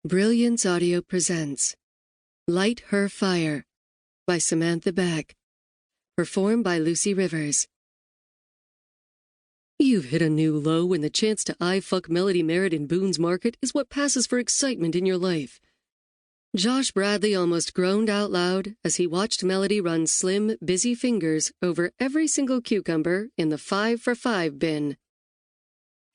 Brilliance Audio presents Light Her Fire by Samanthe Beck. Performed by Lucy Rivers. You've hit a new low when the chance to eye-fuck Melody Merritt in Boone's Market is what passes for excitement in your life. Josh Bradley almost groaned out loud as he watched Melody run slim, busy fingers over every single cucumber in the 5-for-5 bin.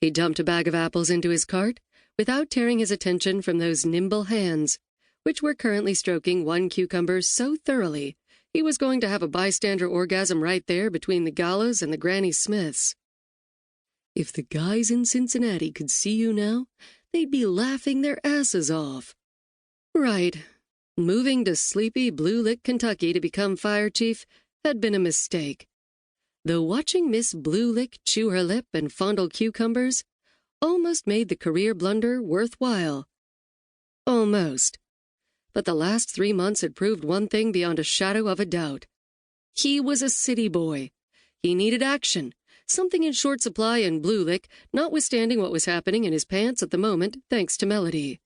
He dumped a bag of apples into his cart without tearing his attention from those nimble hands, which were currently stroking one cucumber so thoroughly he was going to have a bystander orgasm right there between the Gallas and the Granny Smiths. If the guys in Cincinnati could see you now, they'd be laughing their asses off. Right. Moving to sleepy Bluelick, Kentucky to become fire chief had been a mistake. Though watching Miss Bluelick chew her lip and fondle cucumbers almost made the career blunder worthwhile. Almost. But the last 3 months had proved one thing beyond a shadow of a doubt. He was a city boy. He needed action, something in short supply in Bluelick, notwithstanding what was happening in his pants at the moment, thanks to Melody.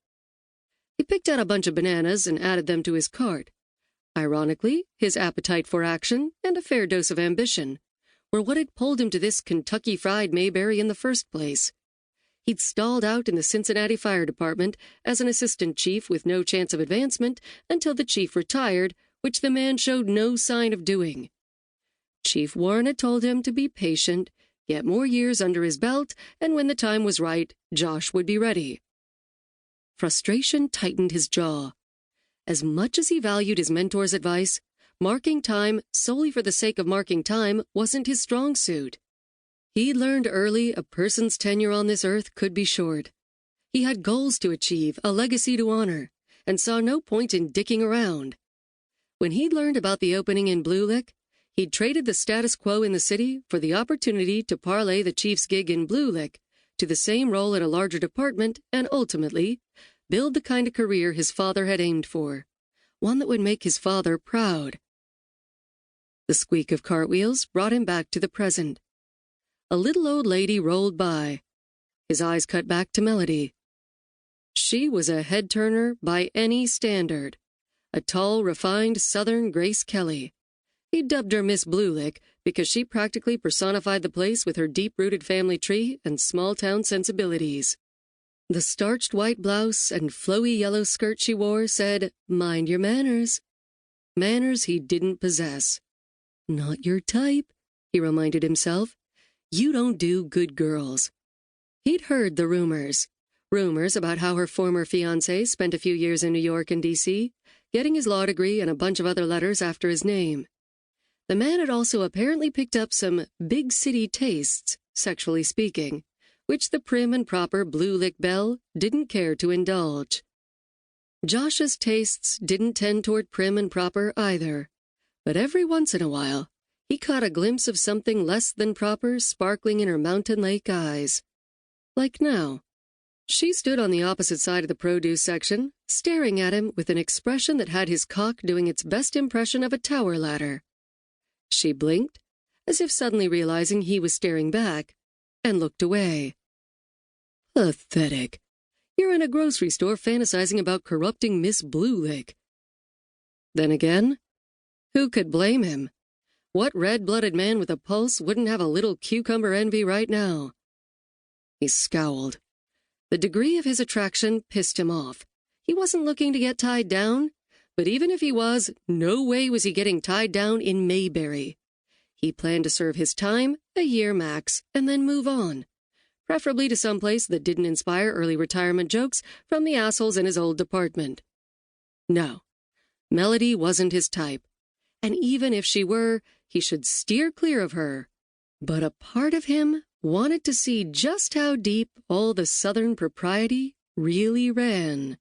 He picked out a bunch of bananas and added them to his cart. Ironically, his appetite for action and a fair dose of ambition were what had pulled him to this Kentucky-fried Mayberry in the first place. He'd stalled out in the Cincinnati Fire Department as an assistant chief with no chance of advancement until the chief retired, which the man showed no sign of doing. Chief Warren had told him to be patient, get more years under his belt, and when the time was right, Josh would be ready. Frustration tightened his jaw. As much as he valued his mentor's advice, marking time solely for the sake of marking time wasn't his strong suit. He'd learned early a person's tenure on this earth could be short. He had goals to achieve, a legacy to honor, and saw no point in dicking around. When he'd learned about the opening in Bluelick, he'd traded the status quo in the city for the opportunity to parlay the chief's gig in Bluelick to the same role in a larger department and ultimately build the kind of career his father had aimed for, one that would make his father proud. The squeak of cartwheels brought him back to the present. A little old lady rolled by. His eyes cut back to Melody. She was a head-turner by any standard. A tall, refined Southern Grace Kelly. He dubbed her Miss Bluelick because she practically personified the place with her deep-rooted family tree and small-town sensibilities. The starched white blouse and flowy yellow skirt she wore said, "Mind your manners." Manners he didn't possess. Not your type, he reminded himself. You don't do good girls. He'd heard the rumors about how her former fiancé spent a few years in New York and D.C., getting his law degree and a bunch of other letters after his name. The man had also apparently picked up some big city tastes, sexually speaking, which the prim and proper Bluelick belle didn't care to indulge. Josh's tastes didn't tend toward prim and proper either, but every once in a while, he caught a glimpse of something less than proper sparkling in her mountain lake eyes. Like now. She stood on the opposite side of the produce section, staring at him with an expression that had his cock doing its best impression of a tower ladder. She blinked, as if suddenly realizing he was staring back, and looked away. Pathetic. You're in a grocery store fantasizing about corrupting Miss Bluelick. Then again, who could blame him? What red-blooded man with a pulse wouldn't have a little cucumber envy right now? He scowled. The degree of his attraction pissed him off. He wasn't looking to get tied down, but even if he was, no way was he getting tied down in Mayberry. He planned to serve his time, a year max, and then move on, preferably to someplace that didn't inspire early retirement jokes from the assholes in his old department. No, Melody wasn't his type, and even if she were, he should steer clear of her. But a part of him wanted to see just how deep all the Southern propriety really ran.